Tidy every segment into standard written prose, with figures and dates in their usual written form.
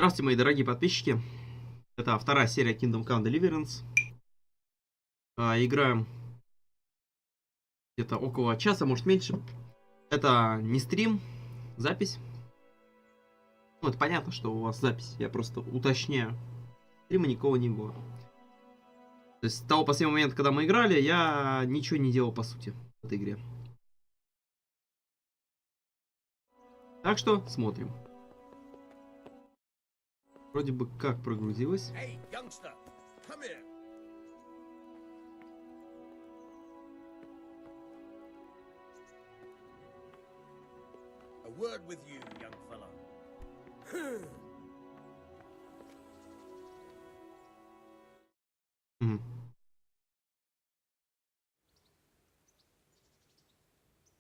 Здравствуйте, мои дорогие подписчики. Это вторая серия Kingdom Come Deliverance. Играем где-то около часа, может меньше. Это не стрим, запись. Ну, это понятно, что у вас запись. Я просто уточняю. Стрима никого не было. То есть с того последнего момента, когда мы играли, я ничего не делал по сути в этой игре. Так что смотрим. Вроде бы как прогрузилось. Hey, youngster, come here. A word with you, young fellow. Мгм.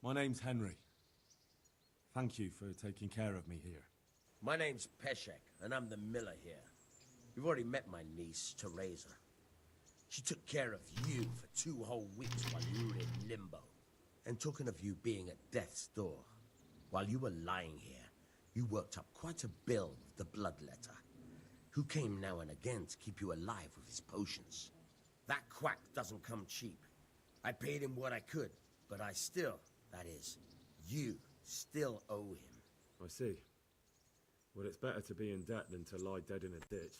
My name's Henry. Thank you for taking care of me here. My name's Peshek, and I'm the miller here. You've already met my niece, Teresa. She took care of you for 2 whole weeks while you were in limbo. And talking of you being at death's door, while you were lying here, you worked up quite a bill with the bloodletter, who came now and again to keep you alive with his potions. That quack doesn't come cheap. I paid him what I could, but I still, that is, you still owe him. I see. Well, it's better to be in debt than to lie dead in a ditch.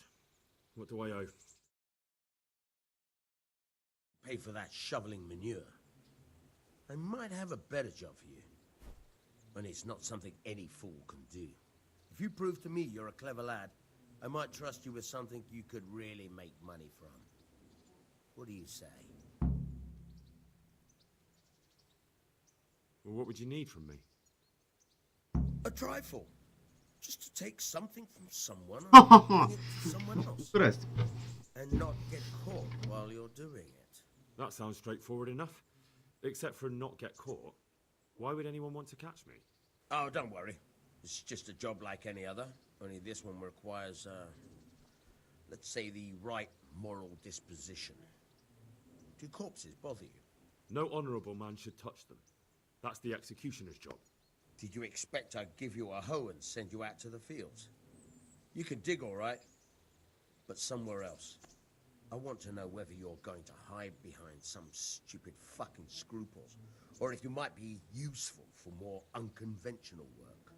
What do I owe? Pay for that shoveling manure. I might have a better job for you. And it's not something any fool can do. If you prove to me you're a clever lad, I might trust you with something you could really make money from. What do you say? Well, what would you need from me? A trifle. Just to take something from someone and bring it to someone else. Здрасте. And not get caught while you're doing it. That sounds straightforward enough. Except for not get caught. Why would anyone want to catch me? Oh, don't worry. It's just a job like any other. Only this one requires, let's say, the right moral disposition. Do corpses bother you? No honourable man should touch them. That's the executioner's job. Did you expect I'd give you a hoe and send you out to the fields? You can dig all right, but somewhere else. I want to know whether you're going to hide behind some stupid fucking scruples, or if you might be useful for more unconventional work.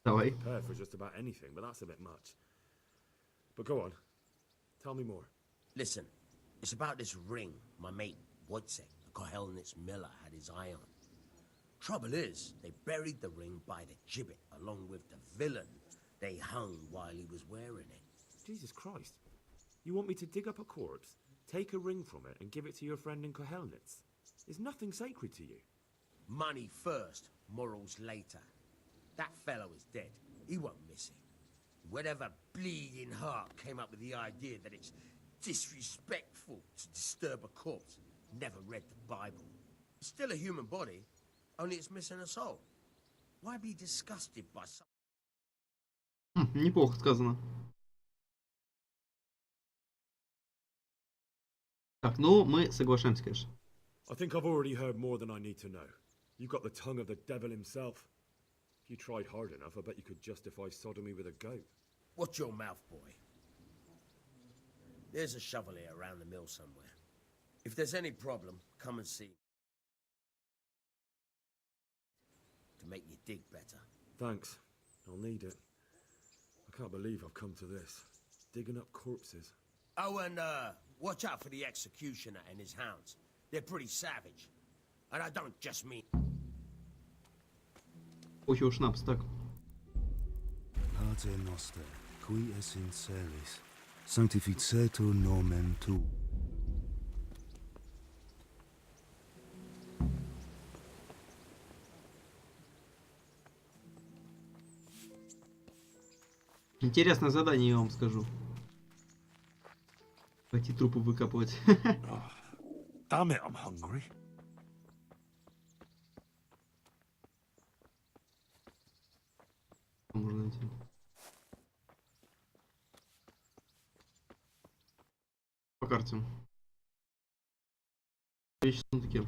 Давай. Prepared for just about anything, but that's a bit much. But go on. Tell me more. Listen, it's about this ring my mate Wojciech, the Kohelnitz miller, had his eye on. Trouble is, they buried the ring by the gibbet along with the villain they hung while he was wearing it. Jesus Christ. You want me to dig up a corpse, take a ring from it, and give it to your friend in Kohelnitz? Is nothing sacred to you? Money first, morals later. That fellow is dead. He won't miss it. Whatever bleeding heart came up with the idea that it's disrespectful to disturb a corpse never read the Bible. It's still a human body, only it's missing a soul. Why be disgusted by something? Неплохо сказано. Так, ну мы соглашаемся, конечно. I think I've already heard more than I need to know. You've got the tongue of the devil himself. If you tried hard enough, I bet you could justify sodomy with a goat. Watch your mouth, boy. There's a shovel here around the mill somewhere. If there's any problem, come and see. To make you dig better. Thanks. I'll need it. I can't believe I've come to this. Digging up corpses. Oh, and watch out for the executioner and his hounds. They're pretty savage. And I don't just mean... Охи шнапс, так. Pater noster, qui es in celis, sanctificetur nomen tu. Интересное задание, я вам скажу. Эти трупы выкапывать. Damn it, I'm hungry. Можно найти. По карте. Вещи сундуки.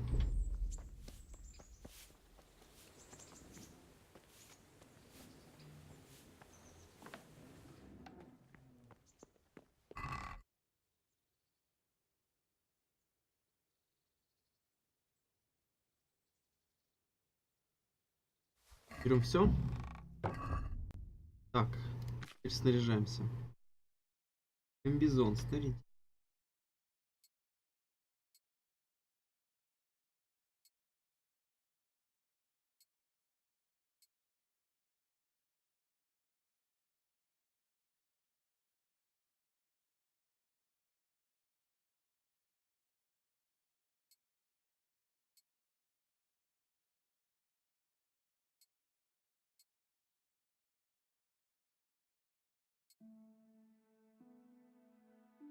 Берем все. Так, теперь снаряжаемся. Комбизон, смотрите.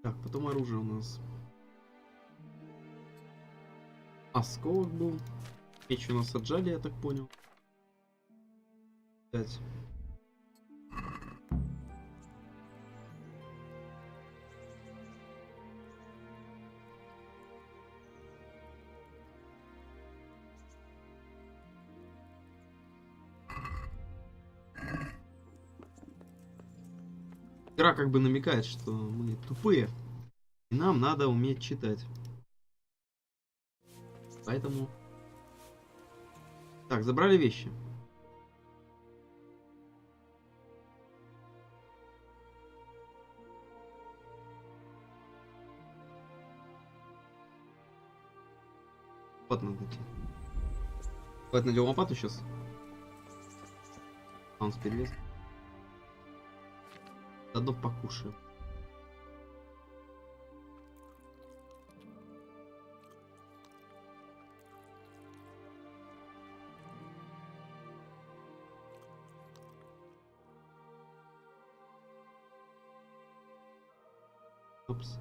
Так, потом оружие у нас. Осколок был. Меч у нас отжали, я так понял. 5. Игра как бы намекает, что мы тупые. И нам надо уметь читать. Поэтому... Так, забрали вещи. Вот надо идти. Давайте найдем лопату сейчас. А он с перевес. Заодно покушаем. Опс.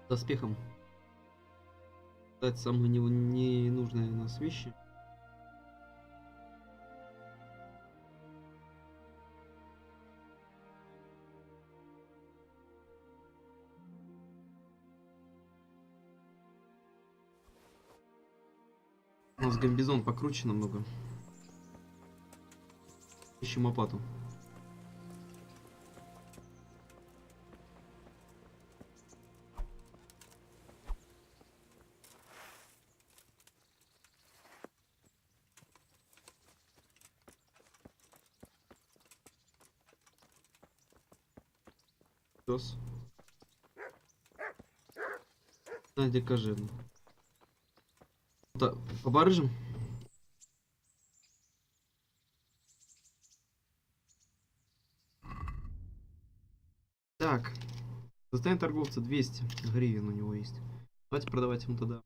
Доспехом. Дать самые ненужные у нас вещи. У нас гамбизон покруче намного. Ищем лопату. Пес. Надя, кажи. Побарыжим. Так. Состояние торговца 200 гривен у него есть. Давайте продавать ему тогда.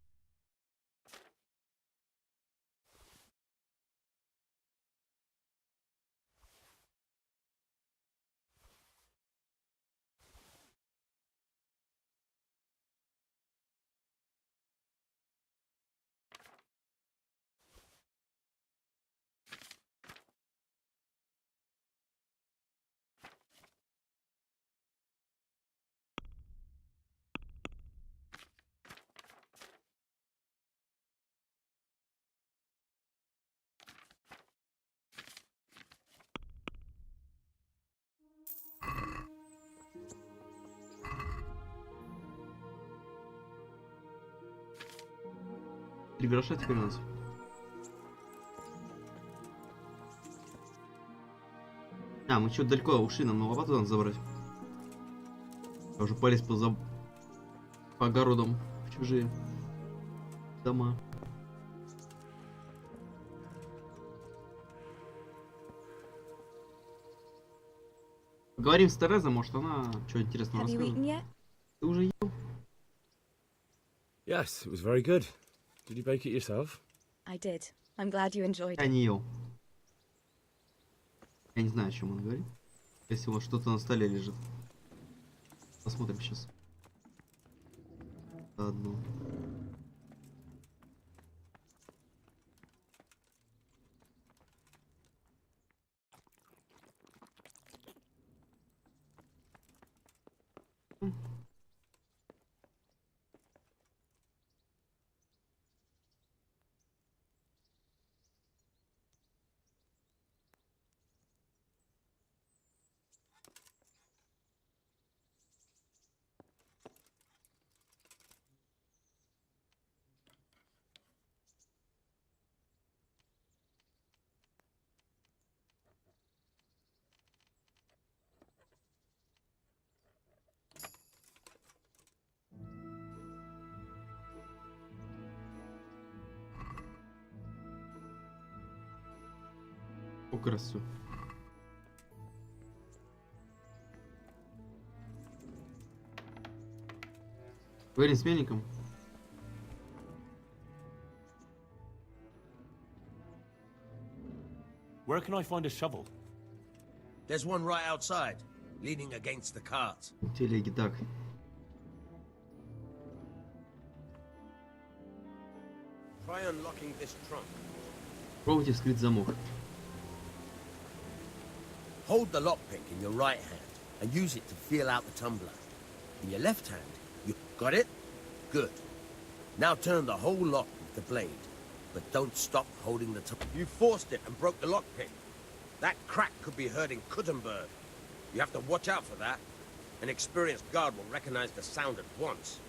Три гроша теперь у нас. А, мы что-то далеко ушли, нам на лопату надо забрать. Я уже полез по огородам в чужие дома. Поговорим с Терезой, может она что интересного Have you расскажет. eaten yet? Ты уже ел? Yes, it was very good. Did you bake it yourself? I did. I'm glad you enjoyed Я it. не ел. Я не знаю, о чем он говорит. Если вот что-то на столе лежит. Посмотрим сейчас. Одну. Сколько раз все. Уверен с мельником? Where can I find a shovel? There's one right outside, leaning against the cart. Телеги, так. Try unlocking this trunk. Пробуйте вскрыть замок. Hold the lockpick in your right hand and use it to feel out the tumbler. In your left hand, you got it? Good. Now turn the whole lock with the blade, but don't stop holding the tumbler. You forced it and broke the lockpick. That crack could be heard in Kuttenberg. You have to watch out for that. An experienced guard will recognize the sound at once.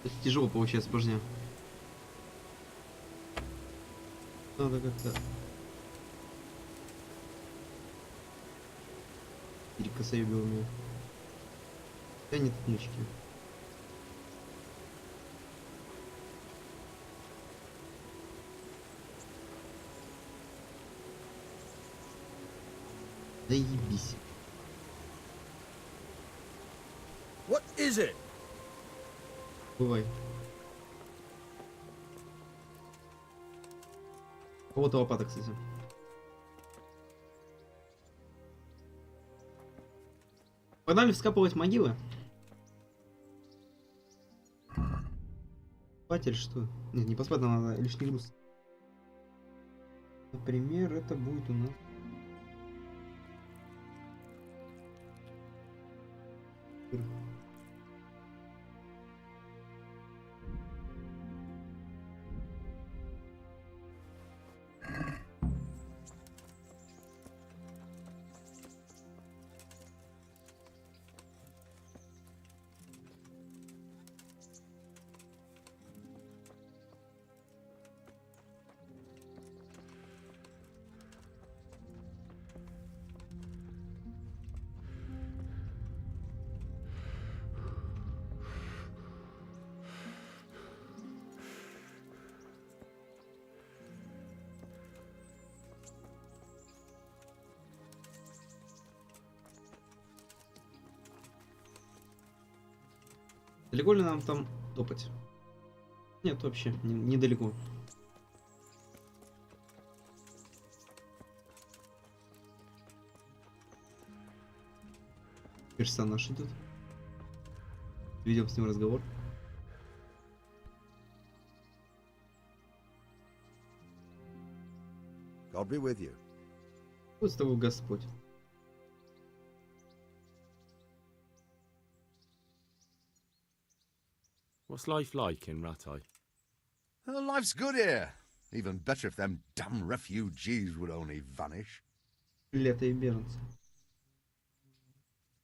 Это тяжело получается, порожня. Надо как-то... Или косоебил. Да нет отмычки. Да ебись. What is it? Бывай. У кого-то лопата, кстати. Погнали вскапывать могилы. Спать или что? Нет, не поспать, нам надо лишний груз. Например, это будет у нас... Далеко ли нам там топать? Нет, вообще, недалеко. Персонаж идет. Ведем с ним разговор. God be with you. Вот с тобой Господь. What's life like in Ratai? Oh, life's good here. Even better if them damn refugees would only vanish. Лето и беженцы.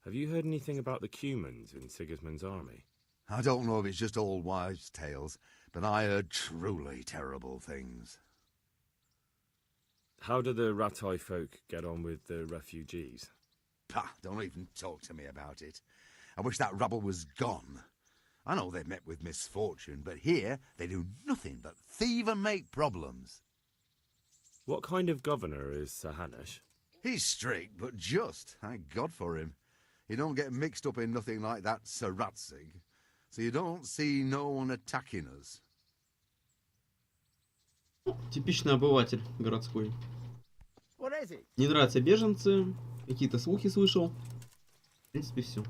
Have you heard anything about the Cumans in Sigismund's army? I don't know if it's just old wives' tales, but I heard truly terrible things. How do the Ratai folk get on with the refugees? Pah, don't even talk to me about it. I wish that rabble was gone. I know they've met with misfortune, but here they do nothing but thieve and make problems. What kind of governor is Sahanish? He's strict, but just. Thank God for him. He don't get mixed up in nothing like that Saratsig, so you don't see no one attacking us. Типичный обыватель городской. What is it? Не нравятся беженцы, какие-то слухи слышал. В принципе, все.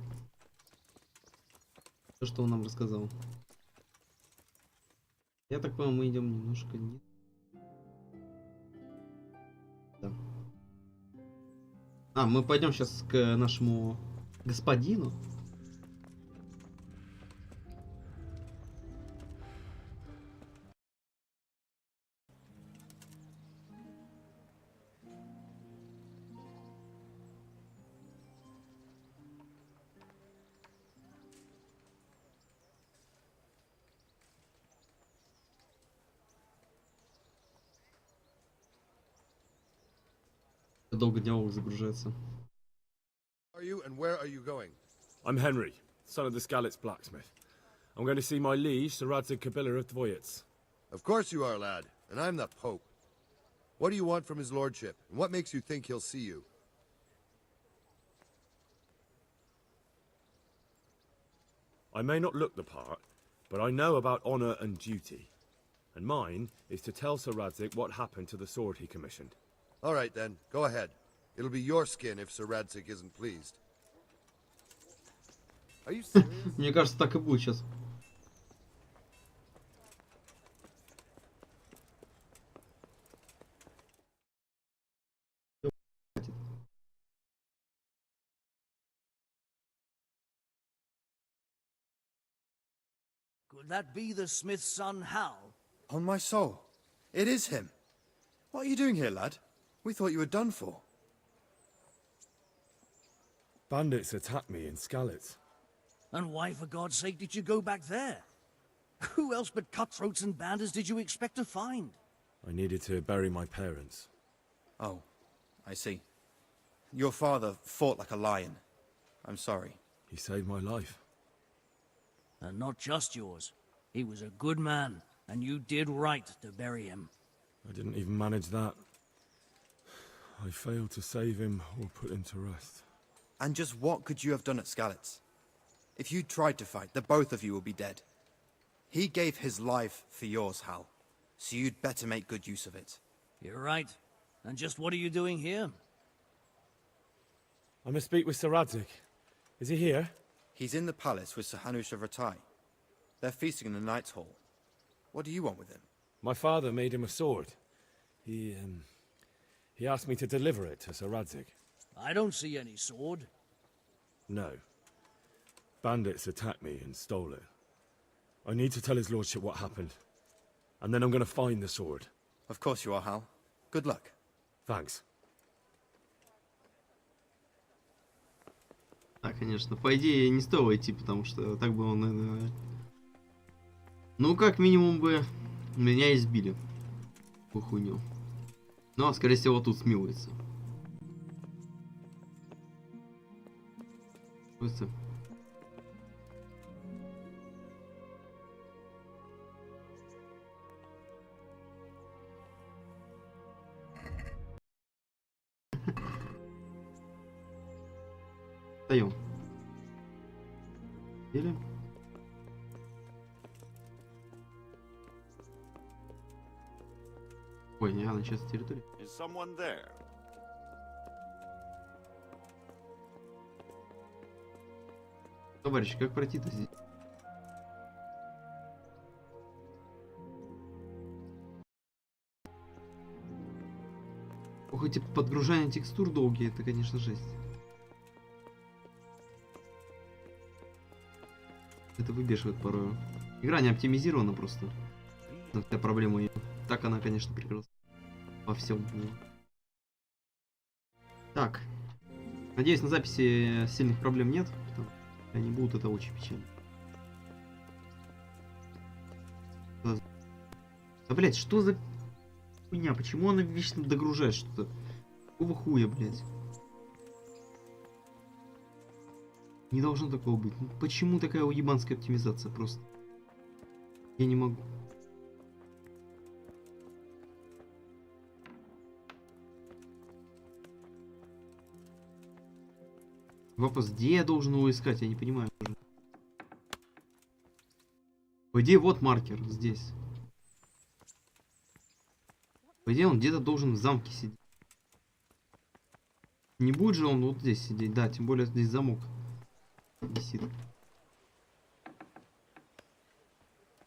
То, что он нам рассказал. Я так понял, мы идем немножко не... Да. А, мы пойдем сейчас к нашему господину. Долго диалог загружается. Are you and where are you going? I'm Henry, son of the Skalitz blacksmith. I'm going to see my liege, Sir Radzig Kabila of Dvoyets. Of course you are, lad, and I'm the Pope. What do you want from his lordship, and what makes you think he'll see you? I may not look the part, but I know about honor and duty. And mine is to tell Sir Radzig what happened to the sword he commissioned. All right, then. Go ahead. It'll be your skin if Sir Radzig isn't pleased. Are you serious? Мне кажется, так и будет сейчас. Could that be the smith's son, Hal? On my soul, it is him. What are you doing here, lad? We thought you were done for. Bandits attacked me in Skalitz. And why, for God's sake, did you go back there? Who else but cutthroats and bandits did you expect to find? I needed to bury my parents. Oh, I see. Your father fought like a lion. I'm sorry. He saved my life. And not just yours. He was a good man, and you did right to bury him. I didn't even manage that. I failed to save him or put him to rest. And just what could you have done at Skalitz? If you tried to fight, the both of you will be dead. He gave his life for yours, Hal. So you'd better make good use of it. You're right. And just what are you doing here? I must speak with Sir Radzig. Is he here? He's in the palace with Sir Hanush of Ratai. They're feasting in the Knight's Hall. What do you want with him? My father made him a sword. He asked me to deliver it to Sir Radzig. I don't see any sword. No. Bandits attacked me and stole it. I need to tell his lordship what happened. And then I'm going to find the sword. Of course you are, Hal. Good luck. Thanks. Да, конечно. По идее, не стоило идти, потому что так бы он, наверное... Ну, как минимум бы меня избили. По хуйню. Но, скорее всего, тут смилуется. Просто... Встаем. Или? Ой, не, она сейчас территория. Is someone there? Товарищ, как пройти-то здесь? Ох, эти подгружания текстур долгие, это, конечно, жесть. Это выбешивает порой. Игра не оптимизирована просто. Это проблема ее. Так она, конечно, прекрасна. Во всем. Так. Надеюсь, на записи сильных проблем нет. Если они будут, это очень печально. Да, блять, что за хуйня? Почему она вечно догружает что-то? Какого хуя, блять? Не должно такого быть. Ну, почему такая уебанская оптимизация просто? Я не могу. Вопрос, где я должен его искать? Я не понимаю. По идее, вот маркер здесь. По идее, он где-то должен в замке сидеть. Не будет же он вот здесь сидеть. Да, тем более здесь замок висит.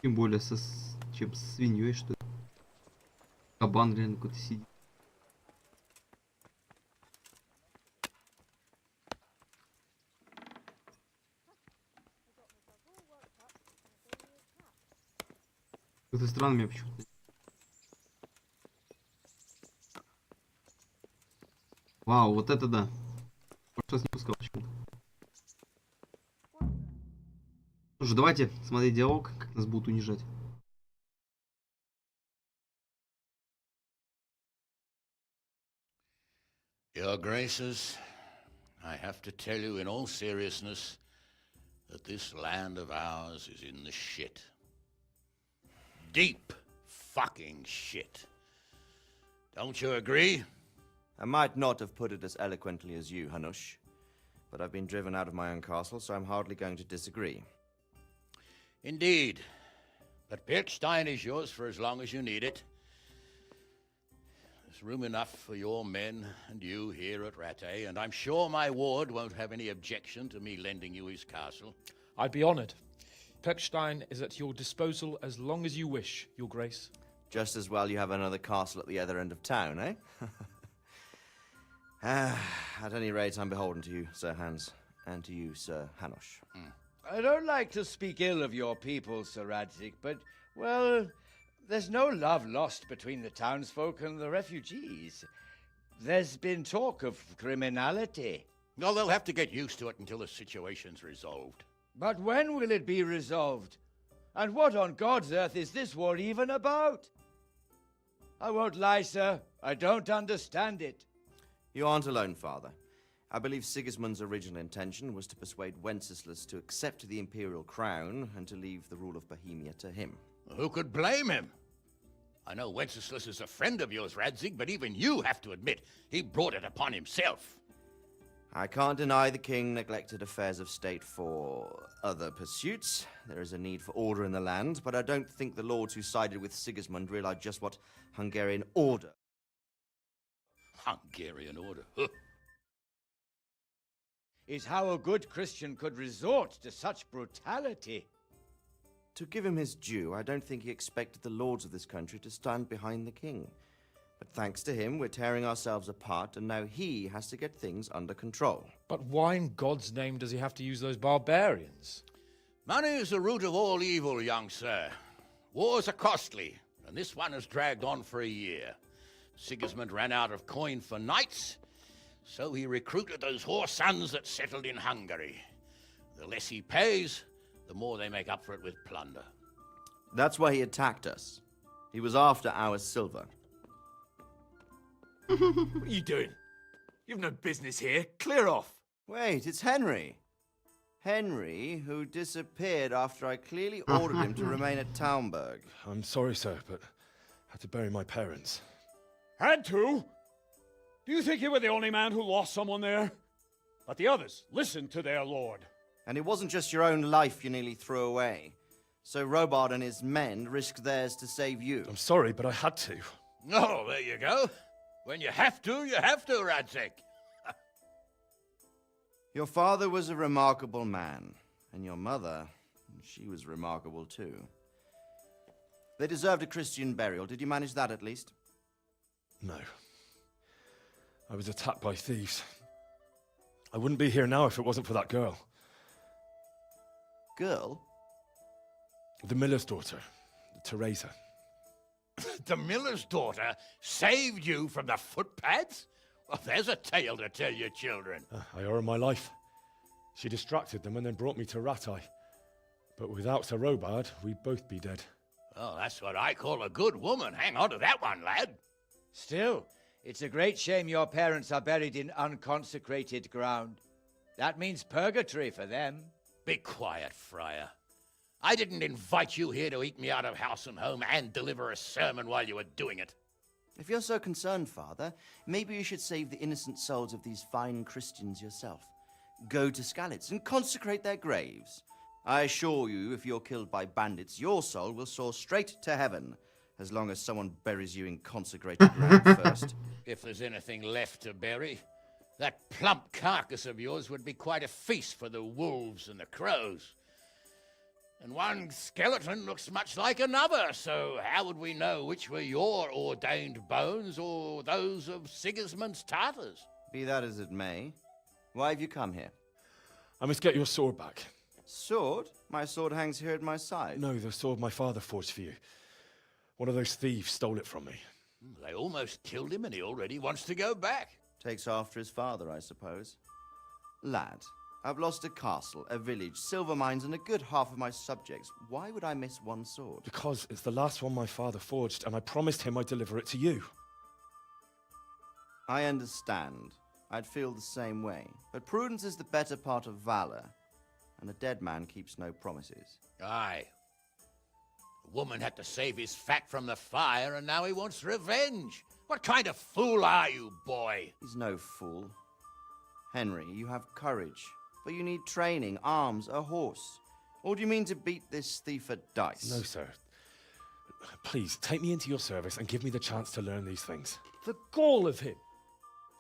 Тем более чем с свиньей, что ли. Кабан реально какой-то сидит. Как-то странно меня почему-то. Вау, вот это да. Сейчас не пускал почему-то. Ну же, давайте смотреть диалог, как нас будут унижать. Your Graces, I have to tell you in all seriousness that this land of ours is in the shit. Deep fucking shit. Don't you agree? I might not have put it as eloquently as you, Hanush, but I've been driven out of my own castle, so I'm hardly going to disagree. Indeed. But Pirkstein is yours for as long as you need it. There's room enough for your men and you here at Rattay, and I'm sure my ward won't have any objection to me lending you his castle. I'd be honored. Pirkstein is at your disposal as long as you wish, Your Grace. Just as well you have another castle at the other end of town, eh? At any rate, I'm beholden to you, Sir Hans, and to you, Sir Hanush. I don't like to speak ill of your people, Sir Radzig, but, well, there's no love lost between the townsfolk and the refugees. There's been talk of criminality. Well, they'll have to get used to it until the situation's resolved. But when will it be resolved? And what on God's earth is this war even about? I won't lie, sir. I don't understand it. You aren't alone, Father. I believe Sigismund's original intention was to persuade Wenceslas to accept the imperial crown and to leave the rule of Bohemia to him. Who could blame him? I know Wenceslas is a friend of yours, Radzig, but even you have to admit he brought it upon himself. I can't deny the king neglected affairs of state for other pursuits. There is a need for order in the land, but I don't think the lords who sided with Sigismund realized just what Hungarian order... Hungarian order? Is how a good Christian could resort to such brutality. To give him his due, I don't think he expected the lords of this country to stand behind the king. But thanks to him, we're tearing ourselves apart, and now he has to get things under control. But why in God's name does he have to use those barbarians? Money is the root of all evil, young sir. Wars are costly, and this one has dragged on for a year. Sigismund ran out of coin for knights, so he recruited those whore sons that settled in Hungary. The less he pays, the more they make up for it with plunder. That's why he attacked us. He was after our silver. What are you doing? You've no business here. Clear off. Wait, it's Henry. Henry, who disappeared after I clearly ordered him to remain at Taunberg. I'm sorry, sir, but I had to bury my parents. Had to? Do you think you were the only man who lost someone there? But the others listened to their lord. And it wasn't just your own life you nearly threw away. So Robard and his men risked theirs to save you. I'm sorry, but I had to. Oh, there you go. When you have to, Radzig. Your father was a remarkable man, and your mother, she was remarkable too. They deserved a Christian burial. Did you manage that at least? No. I was attacked by thieves. I wouldn't be here now if it wasn't for that girl. Girl? The miller's daughter, Teresa. The miller's daughter saved you from the footpads? Well, there's a tale to tell your children. I owe her my life. She distracted them and then brought me to Rattay. But without Sir Robard, we'd both be dead. Oh, that's what I call a good woman. Hang on to that one, lad. Still, it's a great shame your parents are buried in unconsecrated ground. That means purgatory for them. Be quiet, Friar. I didn't invite you here to eat me out of house and home and deliver a sermon while you were doing it. If you're so concerned, Father, maybe you should save the innocent souls of these fine Christians yourself. Go to Skalitz and consecrate their graves. I assure you, if you're killed by bandits, your soul will soar straight to heaven, as long as someone buries you in consecrated ground first. If there's anything left to bury, that plump carcass of yours would be quite a feast for the wolves and the crows. And one skeleton looks much like another, so how would we know which were your ordained bones or those of Sigismund's Tartars? Be that as it may, why have you come here? I must get your sword back. Sword? My sword hangs here at my side. No, the sword my father forged for you. One of those thieves stole it from me. They almost killed him and he already wants to go back. Takes after his father, I suppose. Lad, I've lost a castle, a village, silver mines, and a good half of my subjects. Why would I miss one sword? Because it's the last one my father forged, and I promised him I'd deliver it to you. I understand. I'd feel the same way. But prudence is the better part of valor, and a dead man keeps no promises. Aye. The woman had to save his fat from the fire, and now he wants revenge. What kind of fool are you, boy? He's no fool. Henry, you have courage, but you need training, arms, a horse. Or do you mean to beat this thief at dice? No, sir. Please, take me into your service and give me the chance to learn these things. The gall of him.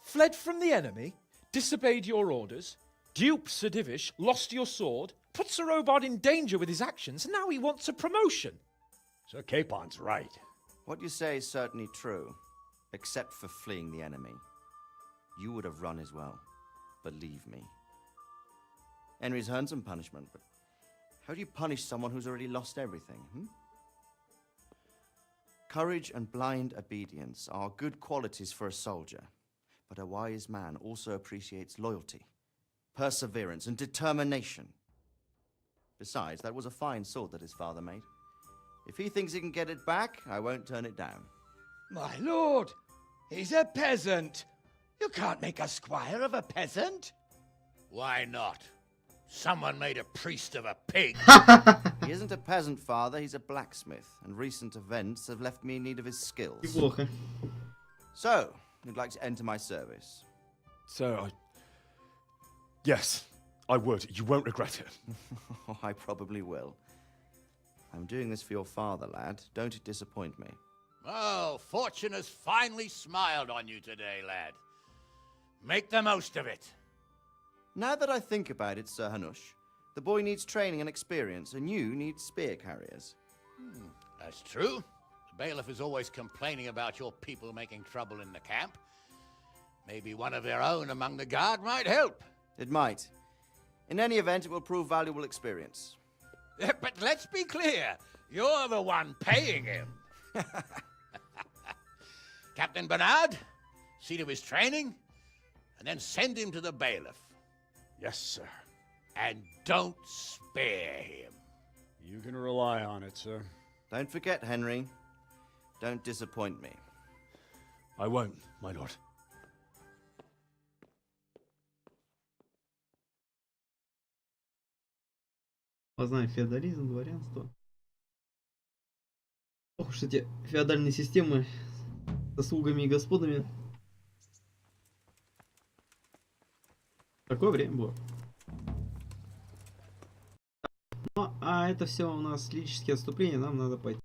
Fled from the enemy, disobeyed your orders, duped Sir Divish, lost your sword, put Sir Robard in danger with his actions, and now he wants a promotion. Sir Capon's right. What you say is certainly true, except for fleeing the enemy. You would have run as well, believe me. Henry's earned some punishment, but how do you punish someone who's already lost everything, Courage and blind obedience are good qualities for a soldier, but a wise man also appreciates loyalty, perseverance, and determination. Besides, that was a fine sword that his father made. If he thinks he can get it back, I won't turn it down. My lord, he's a peasant. You can't make a squire of a peasant. Why not? Someone made a priest of a pig. He isn't a peasant, father, he's a blacksmith, and recent events have left me in need of his skills. Неплохо. So, you'd like to enter my service? Sir, Yes, I would. You won't regret it. Oh, I probably will. I'm doing this for your father, lad. Don't it disappoint me. Oh, fortune has finally smiled on you today, lad. Make the most of it. Now that I think about it, Sir Hanush, the boy needs training and experience, and you need spear carriers. That's true. The bailiff is always complaining about your people making trouble in the camp. Maybe one of their own among the guard might help. It might. In any event, it will prove valuable experience. But let's be clear. You're the one paying him. Captain Bernard, see to his training, and then send him to the bailiff. Yes, sir. And don't spare him. You can rely on it, sir. Don't forget, Henry. Don't disappoint me. I won't, my lord. Познай феодализм, дворянство. Ох уж эти феодальные системы со слугами и господами. Такое время было. Ну, а это все у нас лирические отступления, нам надо пойти.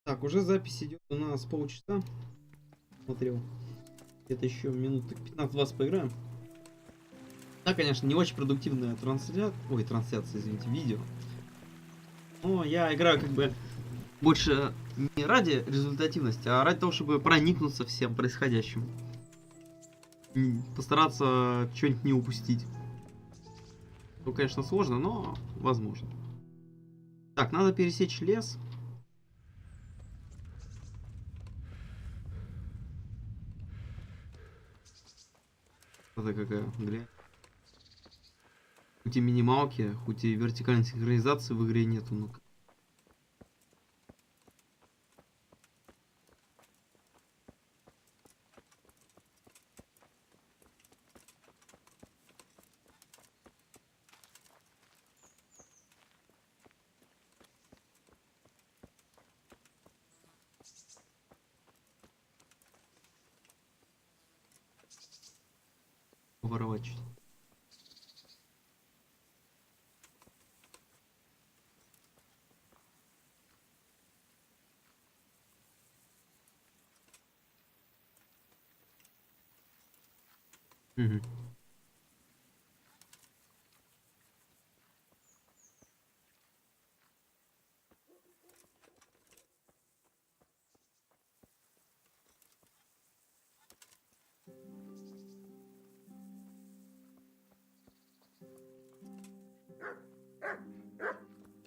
Так, уже запись идет у нас полчаса. Смотрел. Где-то еще минут 15-20 поиграем. Да, конечно, не очень продуктивная трансляция. Ой, трансляция, извините, видео. Но я играю как бы больше не ради результативности, а ради того, чтобы проникнуться всем происходящим. Постараться что-нибудь не упустить. Ну, конечно, сложно, но возможно. Так, надо пересечь лес. Это какая, глянь. Хоть и минималки, хоть и вертикальной синхронизации в игре нету, ну-ка. Воровать чуть. Угу.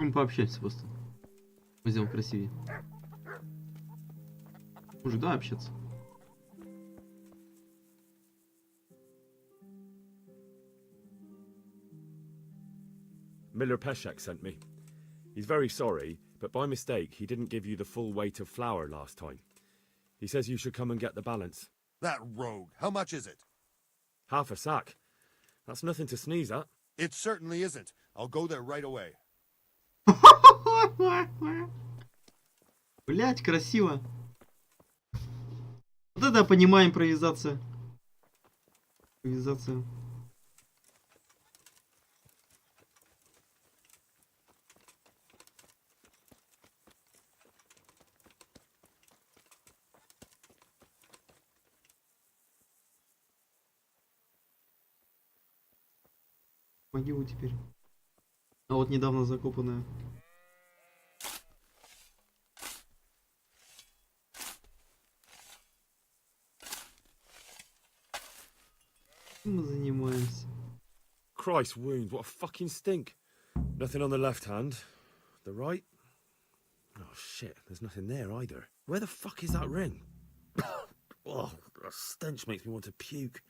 Мы пообщаемся просто. Мы сделаем красивее. Мужик, да, общаться. Miller Peshek sent me. He's very sorry, but by mistake he didn't give you the full weight of flour last time. He says you should come and get the balance. That rogue. How much is it? Half a sack. That's nothing to sneeze at. It certainly isn't. I'll go there right away. Блять, красиво. Вот это я понимаю, импровизация. Импровизация. Могилу теперь. А вот недавно закопанная. Чем мы занимаемся? Christ wound, what a fucking stink. Nothing on the left hand. The right? Oh shit, there's nothing there either. Where the fuck is that ring? Oh, the stench makes me want to puke.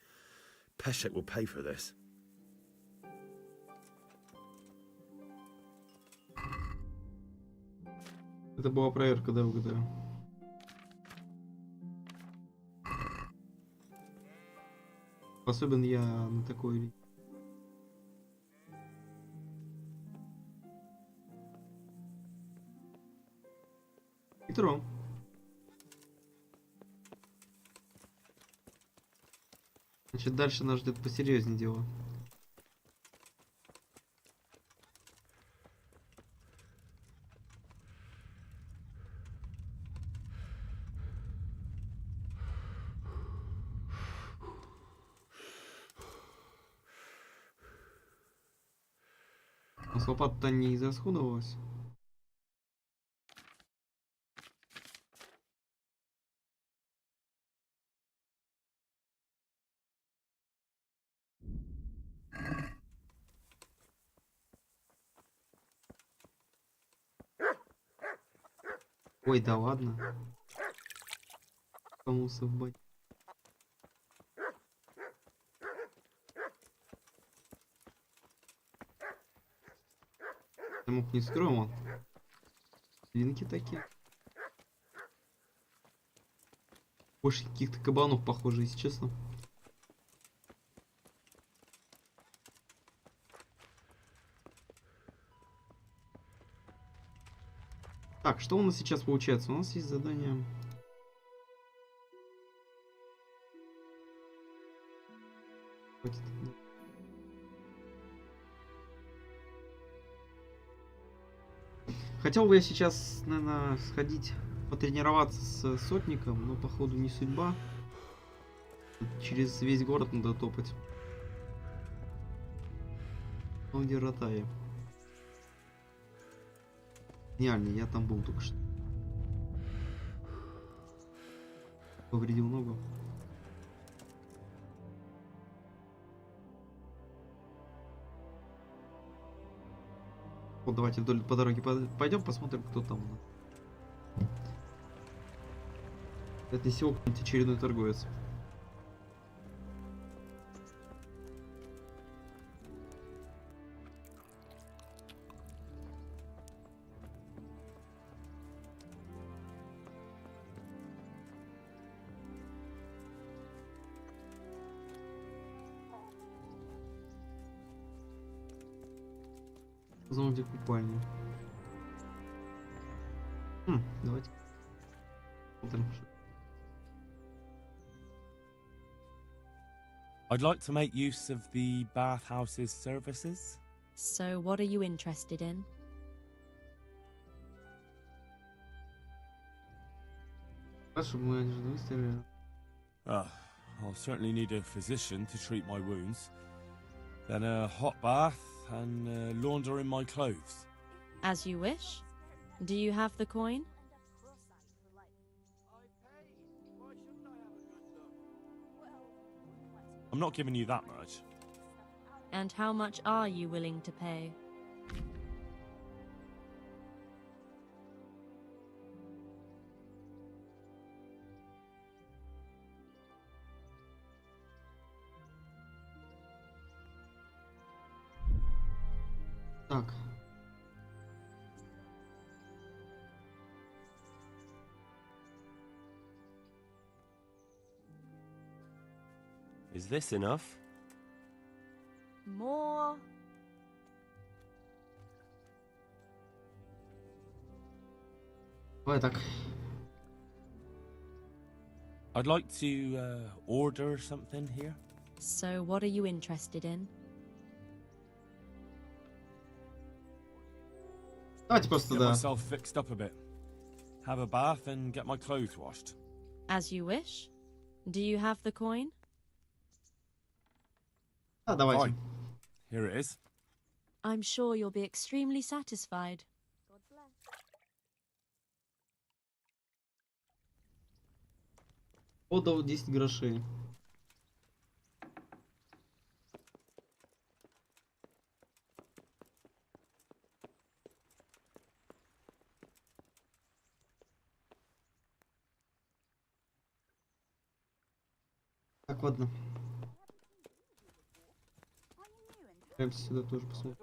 Peshek will pay for this. Это была проверка, да, угадаю. Способен я на такой... Хитро. Значит, дальше нас ждет посерьезнее дело. У нас лопата-то не израсходовалась. Ой, да ладно. Кому собать? Я мог не скроем. Свинки такие. Больше каких-то кабанов, похоже, если честно. Так, что у нас сейчас получается? У нас есть задание. Хватит. Хотел бы я сейчас, наверное, сходить потренироваться с сотником, но походу не судьба. Через весь город надо топать. Он где Ротаи. Гениально, я там был только что. Повредил ногу. Вот давайте вдоль по дороге пойдем, посмотрим, кто там. Это не всего какой-нибудь очередной торговец. Зомби купальня. Давайте посмотрим. I'd like to make use of the bathhouse's services. So, what are you interested in? I'll certainly need a physician to treat my wounds. Then a hot bath and laundering my clothes. As you wish. Do you have the coin? I'm not giving you that much. And how much are you willing to pay? Так. Is this enough? More. Давай так. I'd like to order something here. So, what are you interested in? Давайте просто, Get да. myself fixed up a bit. Have a bath and get my clothes washed. As you wish. Do you have the coin? А, давайте. Fine. Here it is. I'm sure you'll be extremely satisfied. Отдал 10 грошей. Так, ладно. Прям сюда тоже посмотрим.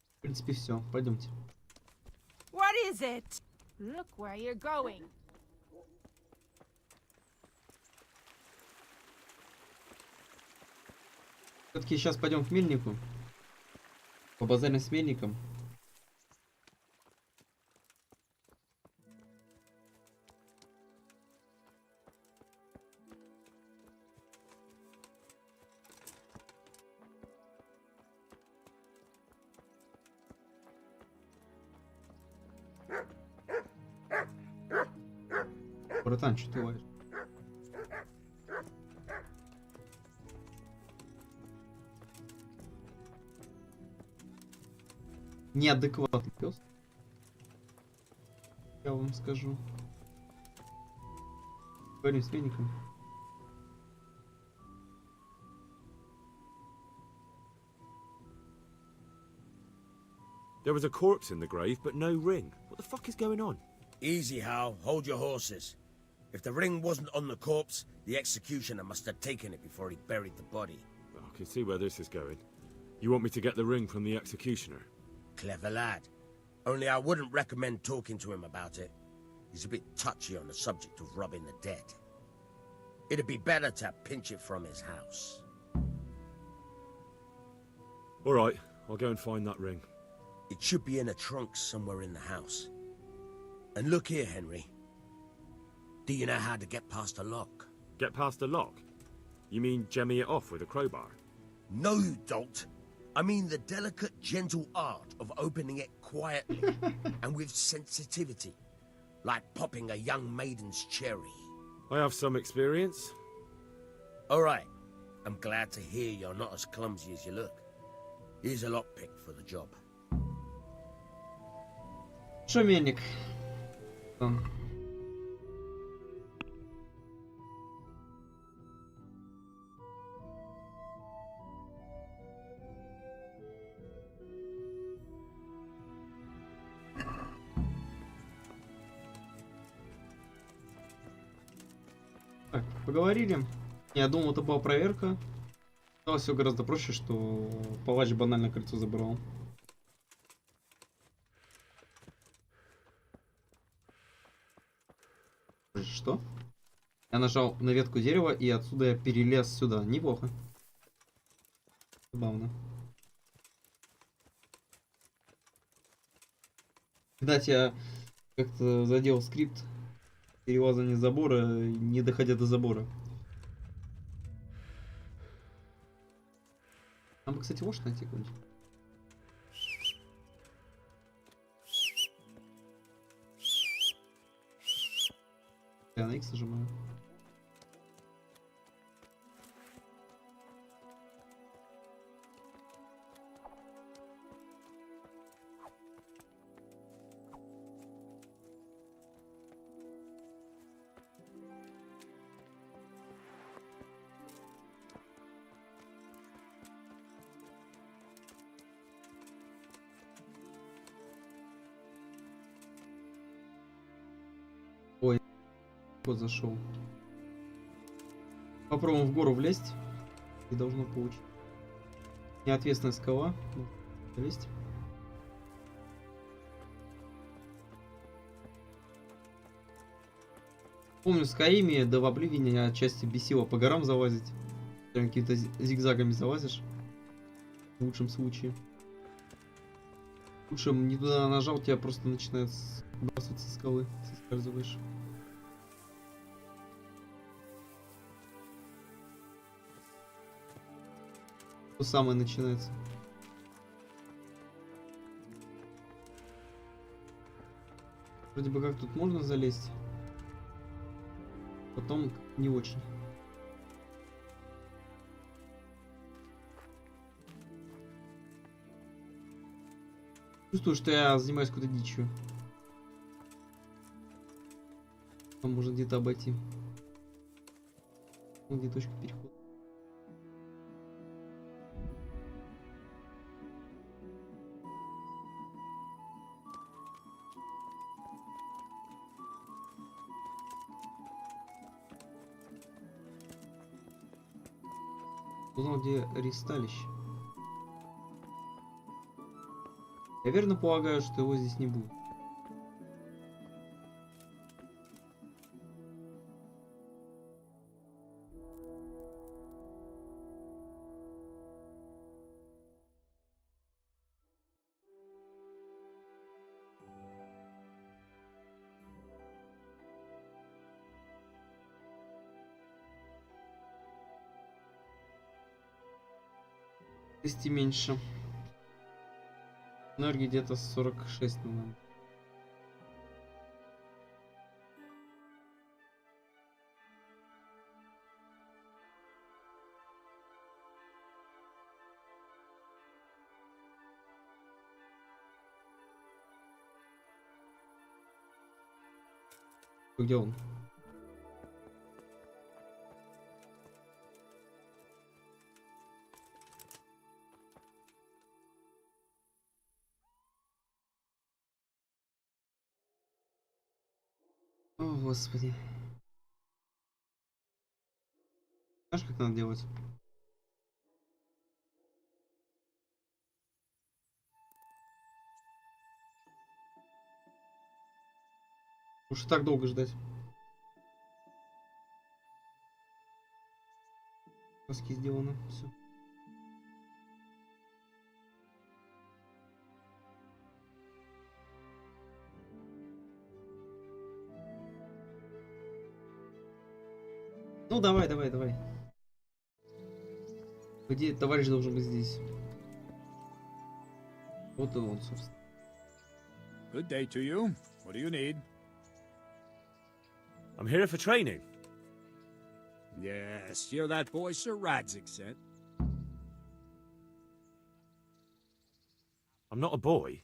В принципе, все. Пойдемте. What is it? Look where you're going. Все-таки сейчас пойдем к мельнику. Побазарим с мельником. Братан, что ты лаешь? Неадекватный пес. Я вам скажу. Говорим с мельником. There was a corpse in the grave, but no ring. What the fuck is going on? Easy, Hal. Hold your horses. If the ring wasn't on the corpse, the executioner must have taken it before he buried the body. I can see where this is going. You want me to get the ring from the executioner? Clever lad. Only I wouldn't recommend talking to him about it. He's a bit touchy on the subject of robbing the dead. It'd be better to pinch it from his house. All right, I'll go and find that ring. It should be in a trunk somewhere in the house. And look here, Henry. Do you know how to get past a lock? Get past a lock? You mean jemmy it off with a crowbar? No, you don't. I mean the delicate, gentle art of opening it quietly and with sensitivity. Like popping a young maiden's cherry. I have some experience. All right. I'm glad to hear you're not as clumsy as you look. Here's a lockpick for the job. Что, мельник? Так, поговорили. Я думал, это была проверка. Но все гораздо проще, что палач банально кольцо забрал. Что? Я нажал на ветку дерева, и отсюда я перелез сюда. Неплохо. Забавно. Кстати, я как-то задел скрипт перелазания забора, не доходя до забора. Нам бы, кстати, лошадь найти какую-нибудь. Я на X нажимаю. Ой, Вот зашел. Попробуем в гору влезть. И должно получиться. Неответственная скала. Влезть. Помню, в Скайриме до в Обливине меня отчасти бесило по горам залазить. Прям какими-то зигзагами залазишь. В лучшем случае. В лучшем не туда нажал, тебя просто начинает сбрасывать со скалы. Соскальзываешь. То самое начинается. Вроде бы как тут можно залезть. Потом не очень. Чувствую, что я занимаюсь какой-то дичью. Там можно где-то обойти. Вот где точка перехода. Узнал, где ресталище. Я верно полагаю, что его здесь не будет. Меньше. Энергии где-то 46, наверное. Где он? О, господи. Знаешь, как надо делать? Уж и так долго ждать. Маски сделано. Все. Ну давай, давай, давай. Где товарищ должен быть здесь? Вот и он, собственно. Good day to you. What do you need? I'm here for training. Yes, you're that boy Sir Radzig sent. I'm not a boy.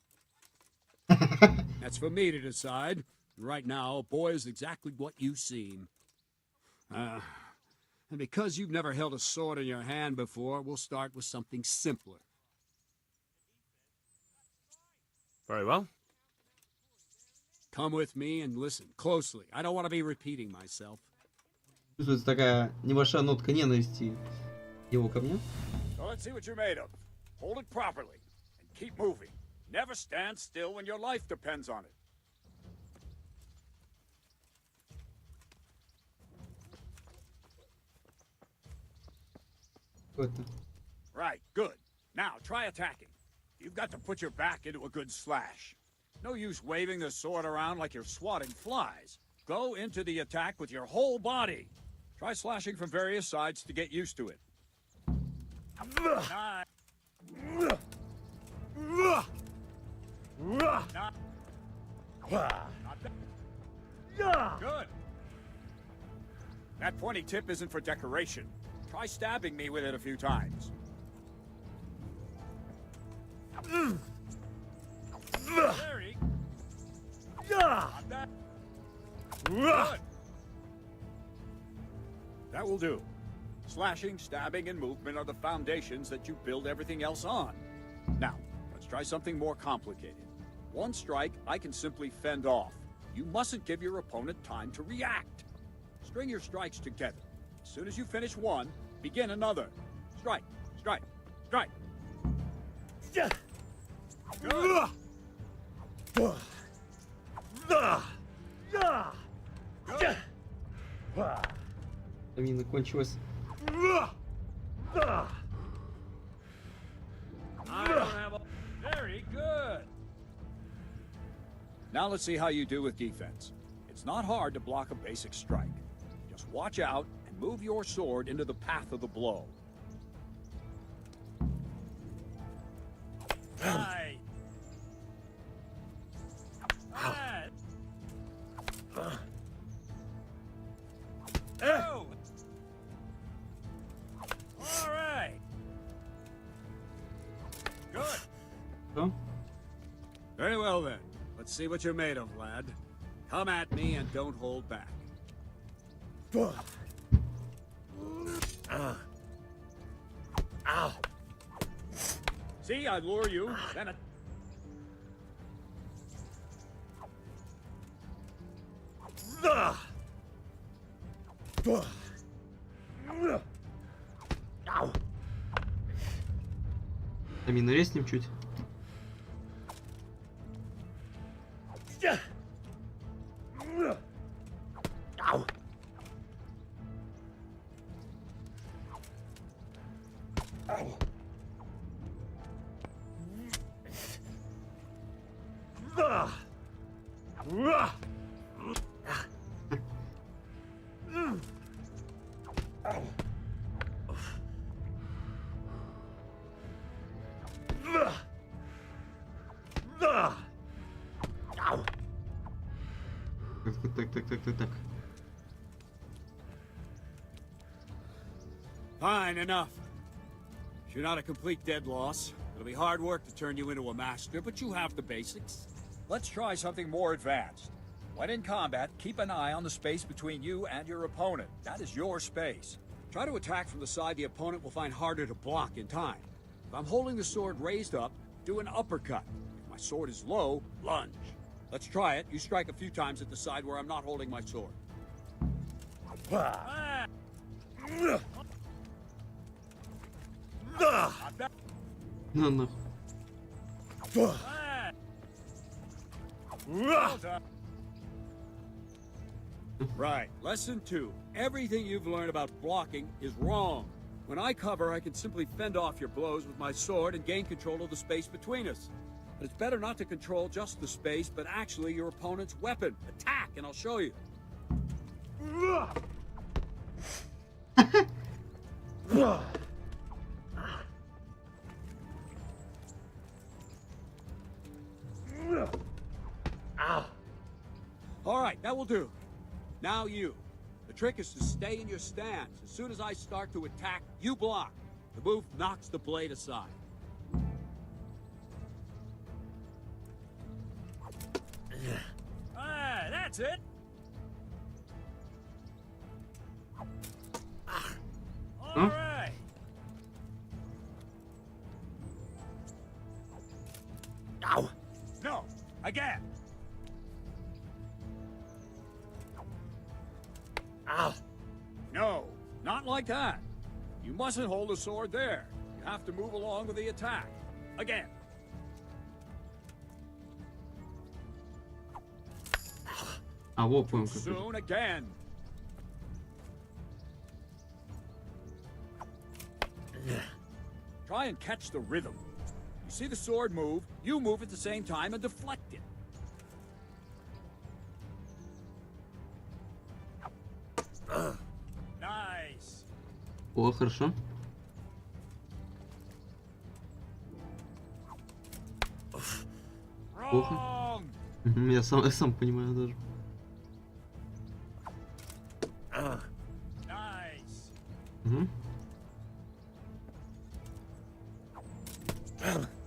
That's for me to decide. Right now, a boy is exactly what you seem. And because you've never held a sword in your hand before, we'll start with something simpler. Very well. Come with me and listen closely. I don't want to be repeating myself. Чувствуется такая небольшая нотка ненависти его ко мне. So let's see what you're made of. Hold it properly and keep moving. Never stand still when your life depends on it. Right, good. Now try attacking. You've got to put your back into a good slash. No use waving the sword around like you're swatting flies. Go into the attack with your whole body. Try slashing from various sides to get used to it. Good. That pointy tip isn't for decoration. Try stabbing me with it a few times. Very. Not that. Good. That will do. Slashing, stabbing, and movement are the foundations that you build everything else on. Now, let's try something more complicated. One strike I can simply fend off. You mustn't give your opponent time to react. String your strikes together. As soon as you finish one, begin another. Strike, strike, strike. Good. Стамина кончилась. Very good. Now let's see how you do with defense. It's not hard to block a basic strike. Just watch out and move your sword into the path of the blow. Right. Right. Oh. All right. Good. Что? Very well then. Let's see what you're made of, lad. Come at me and don't hold back. Ow. See, I lure you, then a... Стамину резнем чуть. Так. Fine, enough. You're not a complete dead loss. It'll be hard work to turn you into a master, but you have the basics. Let's try something more advanced. When in combat, keep an eye on the space between you and your opponent. That is your space. Try to attack from the side the opponent will find harder to block in time. If I'm holding the sword raised up, do an uppercut. If my sword is low, lunge. Let's try it. You strike a few times at the side where I'm not holding my sword. На нахуй. Right. Lesson 2. Everything you've learned about blocking is wrong. When I cover, I can simply fend off your blows with my sword and gain control of the space between us. But it's better not to control just the space, but actually your opponent's weapon. Attack, and I'll show you. All right, that will do. Now you. The trick is to stay in your stance. As soon as I start to attack, you block. The move knocks the blade aside. Ah, that's it. All right. Ow. No, again. Ow. No, not like that. You mustn't hold the sword there. You have to move along with the attack. Again. А, во, понял, Too как это. soon again. Try and catch the rhythm. You see the sword move, you move at the same time and deflect it. Nice. О, хорошо. Плохо. Wrong. Мгм, я сам понимаю даже. Nice. Угу.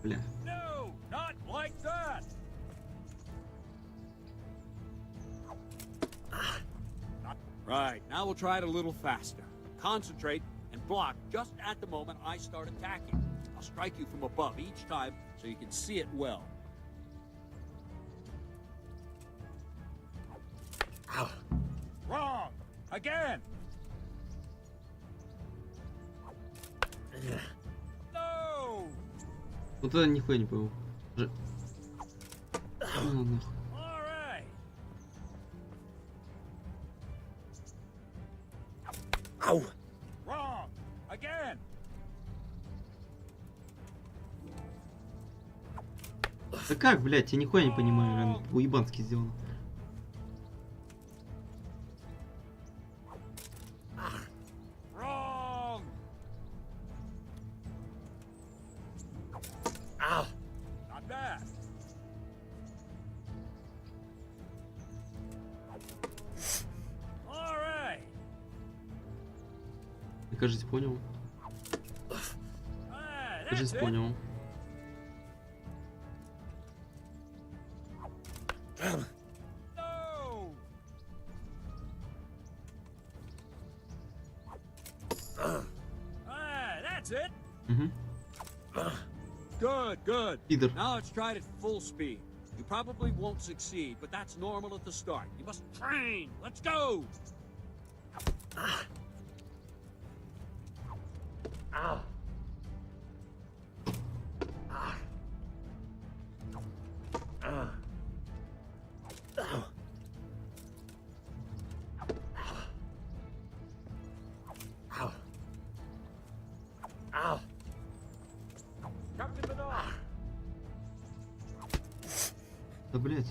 Бля. No, not like that. Right, now we'll try it a little faster. Concentrate and block just at the moment I start attacking. I'll strike you from above each time so you can see it well. Wrong. Again! No! Вот это нихуя не понял. Ну, нахуй. All right. Ow! Wrong! Again! Да как, блядь, я нихуя не понимаю, реально, уебански сделано. Wrong! Ow! Not bad. All right. Я, кажется, понял. Кажется, понял. No! That's it. Угу. Good, good. Either. Now let's try it at full speed. You probably won't succeed, but that's normal at the start. You must train. Let's go. Ow! Ow! Captain Bernard. Да, блядь.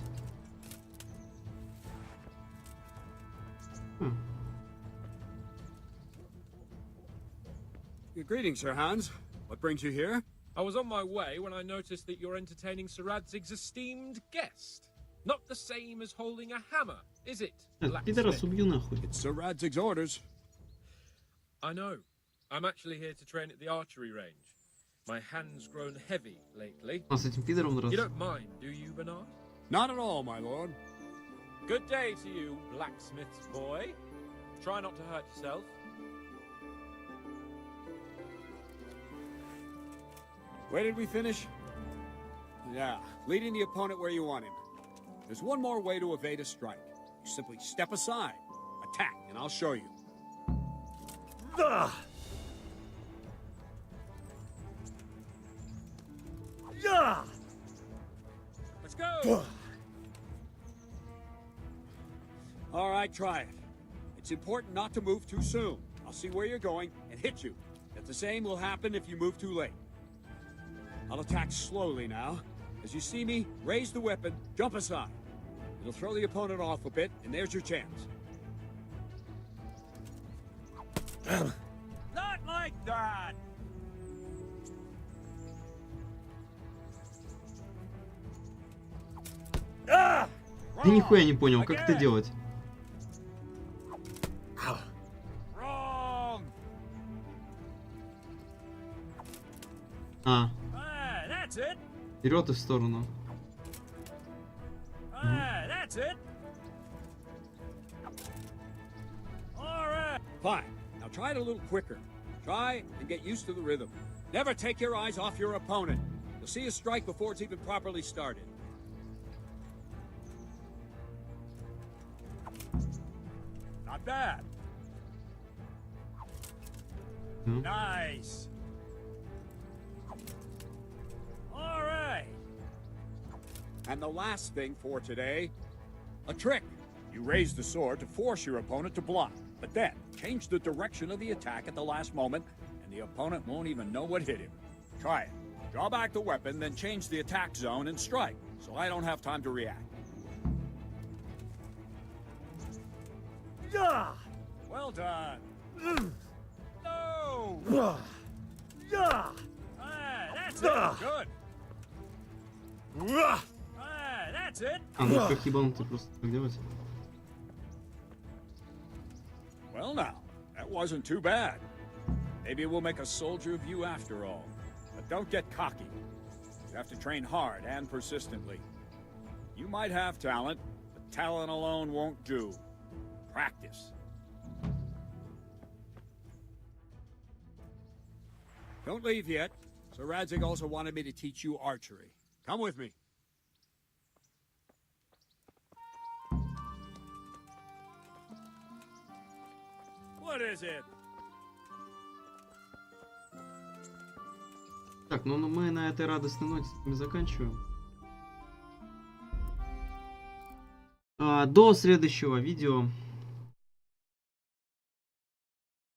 Greetings, Sir Hans. What brings you here? I was on my way when I noticed that you're entertaining Sir Radzig's esteemed guest. Not the same as holding a hammer, is it? Пидорас, убью нахуй. It's Sir Radzig's orders. I know. I'm actually here to train at the archery range. My hand's grown heavy lately. А с этим пидором You раз. don't mind, do you, Bernard? Not at all, my lord. Good day to you, blacksmith's boy. Try not to hurt yourself. Where did we finish? Yeah, leading the opponent where you want him. There's one more way to evade a strike. You simply step aside, attack, and I'll show you. Ugh! Yeah! Let's go! All right, try it. It's important not to move too soon. I'll see where you're going and hit you. But the same will happen if you move too late. I'll attack slowly now. As you see me, raise the weapon, jump aside. It'll throw the opponent off a bit, and there's your chance. Not like that! Ah! Я нихуя не понял, как это делать. Wrong! А, That's it! вперед и в сторону. That's it! All right! Fine. Now try it a little quicker. Try and get used to the rhythm. Never take your eyes off your opponent. You'll see a strike before it's even properly started. Not bad. Nice. All right. And the last thing for today, a trick. You raise the sword to force your opponent to block, but then change the direction of the attack at the last moment, and the opponent won't even know what hit him. Try it. Draw back the weapon, then change the attack zone and strike, so I don't have time to react. Yeah! Well done. No! Yeah! That's it. Good. That's it. А, ну как ебанутый просто так делать. Well now, that wasn't too bad. Maybe we'll make a soldier of you after all. But don't get cocky. You have to train hard and persistently. You might have talent, but talent alone won't do. Practice. Don't leave yet. Sir Radzig also wanted me to teach you archery. Come with me. What is it? Так, ну мы на этой радостной ноте с вами заканчиваем. До следующего видео.